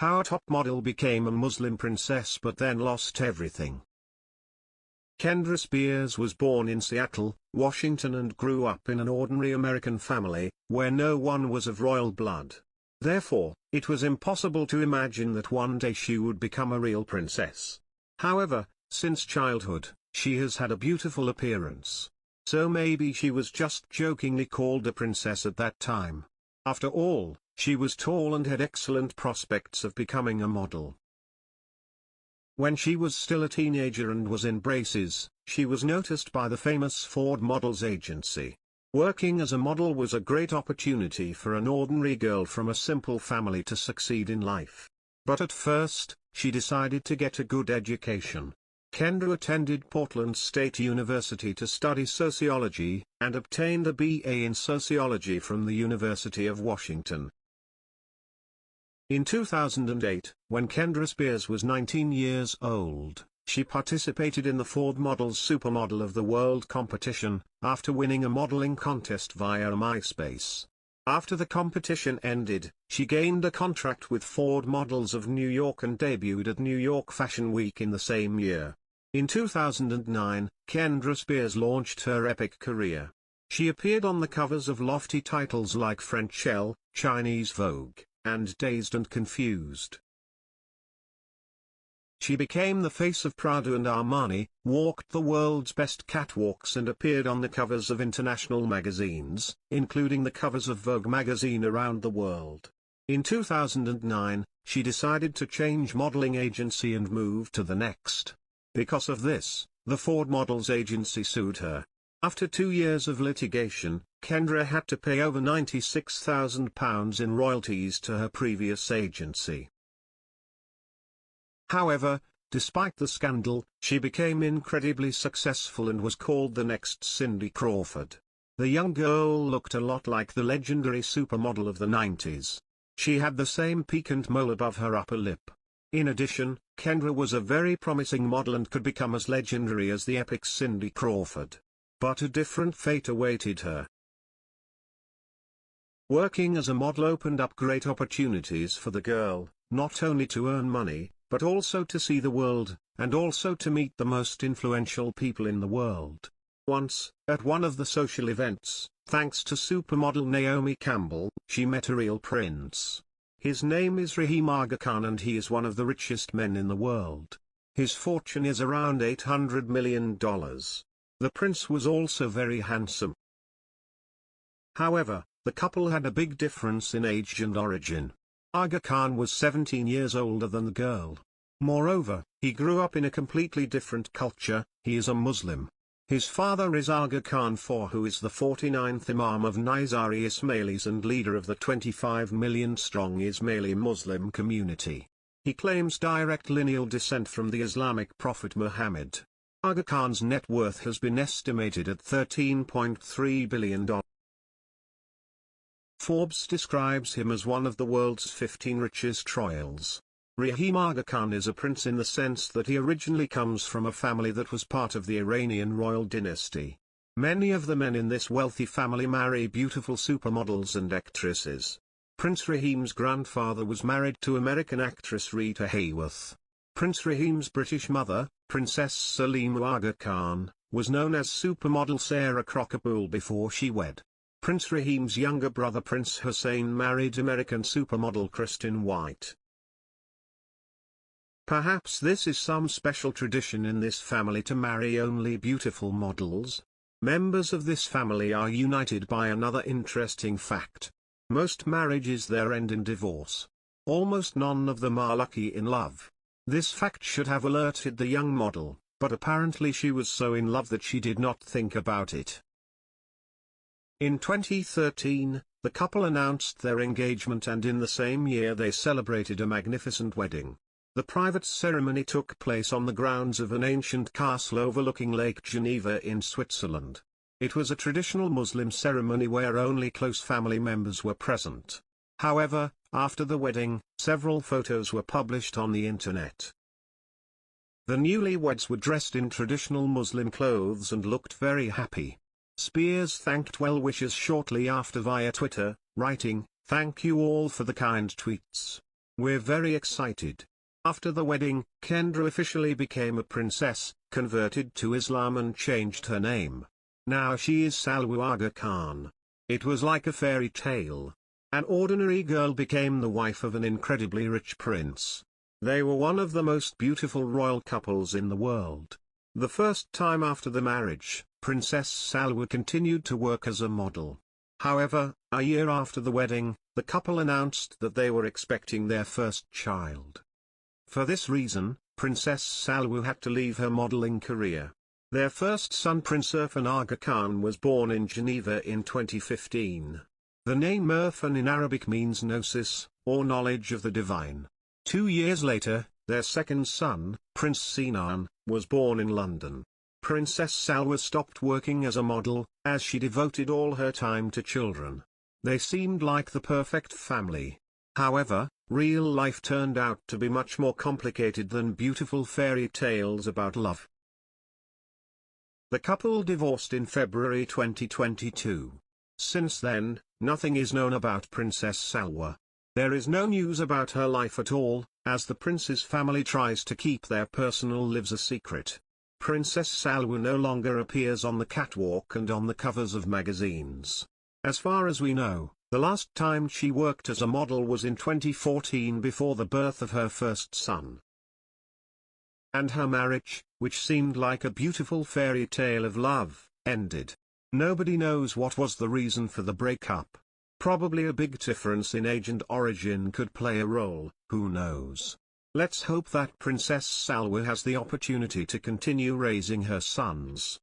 How a top model became a Muslim princess but then lost everything. Kendra Spears was born in Seattle, Washington and grew up in an ordinary American family, where no one was of royal blood. Therefore, it was impossible to imagine that one day she would become a real princess. However, since childhood, she has had a beautiful appearance. So maybe she was just jokingly called a princess at that time. After all, she was tall and had excellent prospects of becoming a model. When she was still a teenager and was in braces, she was noticed by the famous Ford Models Agency. Working as a model was a great opportunity for an ordinary girl from a simple family to succeed in life. But at first, she decided to get a good education. Kendra attended Portland State University to study sociology, and obtained a BA in sociology from the University of Washington. In 2008, when Kendra Spears was 19 years old, she participated in the Ford Models Supermodel of the World competition, after winning a modeling contest via MySpace. After the competition ended, she gained a contract with Ford Models of New York and debuted at New York Fashion Week in the same year. In 2009, Kendra Spears launched her epic career. She appeared on the covers of lofty titles like French Elle, Chinese Vogue, and Dazed and Confused. She became the face of Prada and Armani, walked the world's best catwalks and appeared on the covers of international magazines, including the covers of Vogue magazine around the world. In 2009, she decided to change modeling agency and move to the next. Because of this, the Ford Models Agency sued her. After 2 years of litigation, Kendra had to pay over £96,000 in royalties to her previous agency. However, despite the scandal, she became incredibly successful and was called the next Cindy Crawford. The young girl looked a lot like the legendary supermodel of the 90s. She had the same piquant mole above her upper lip. In addition, Kendra was a very promising model and could become as legendary as the epic Cindy Crawford. But a different fate awaited her. Working as a model opened up great opportunities for the girl, not only to earn money, but also to see the world, and also to meet the most influential people in the world. Once, at one of the social events, thanks to supermodel Naomi Campbell, she met a real prince. His name is Rahim Aga Khan and he is one of the richest men in the world. His fortune is around $800 million. The prince was also very handsome. However, the couple had a big difference in age and origin. Aga Khan was 17 years older than the girl. Moreover, he grew up in a completely different culture. He is a Muslim. His father is Aga Khan IV, who is the 49th Imam of Nizari Ismailis and leader of the 25 million strong Ismaili Muslim community. He claims direct lineal descent from the Islamic prophet Muhammad. Aga Khan's net worth has been estimated at $13.3 billion. Forbes describes him as one of the world's 15 richest royals. Rahim Aga Khan is a prince in the sense that he originally comes from a family that was part of the Iranian royal dynasty. Many of the men in this wealthy family marry beautiful supermodels and actresses. Prince Rahim's grandfather was married to American actress Rita Hayworth. Prince Rahim's British mother, Princess Salima Aga Khan, was known as supermodel Sarah Crocker-Poole before she wed. Prince Rahim's younger brother Prince Hussein married American supermodel Kristen White. Perhaps this is some special tradition in this family to marry only beautiful models. Members of this family are united by another interesting fact. Most marriages there end in divorce. Almost none of them are lucky in love. This fact should have alerted the young model, but apparently she was so in love that she did not think about it. In 2013, the couple announced their engagement and in the same year they celebrated a magnificent wedding. The private ceremony took place on the grounds of an ancient castle overlooking Lake Geneva in Switzerland. It was a traditional Muslim ceremony where only close family members were present. However, after the wedding, several photos were published on the internet. The newlyweds were dressed in traditional Muslim clothes and looked very happy. Spears thanked well-wishers shortly after via Twitter, writing, "Thank you all for the kind tweets. We're very excited. After the wedding, Kendra officially became a princess, converted to Islam and changed her name. Now she is Salwa Aga Khan. It was like a fairy tale. An ordinary girl became the wife of an incredibly rich prince. They were one of the most beautiful royal couples in the world. The first time after the marriage, Princess Salwa continued to work as a model. However, a year after the wedding, the couple announced that they were expecting their first child. For this reason, Princess Salwa had to leave her modeling career. Their first son Prince Irfan Aga Khan was born in Geneva in 2015. The name Irfan in Arabic means gnosis, or knowledge of the divine. 2 years later, their second son, Prince Sinan, was born in London. Princess Salwa stopped working as a model, as she devoted all her time to children. They seemed like the perfect family. However, real life turned out to be much more complicated than beautiful fairy tales about love. The couple divorced in February 2022. Since then, nothing is known about Princess Salwa. There is no news about her life at all, as the prince's family tries to keep their personal lives a secret. Princess Salwa no longer appears on the catwalk and on the covers of magazines. As far as we know, the last time she worked as a model was in 2014 before the birth of her first son. And her marriage, which seemed like a beautiful fairy tale of love, ended. Nobody knows what was the reason for the breakup. Probably a big difference in age and origin could play a role, who knows. Let's hope that Princess Salwa has the opportunity to continue raising her sons.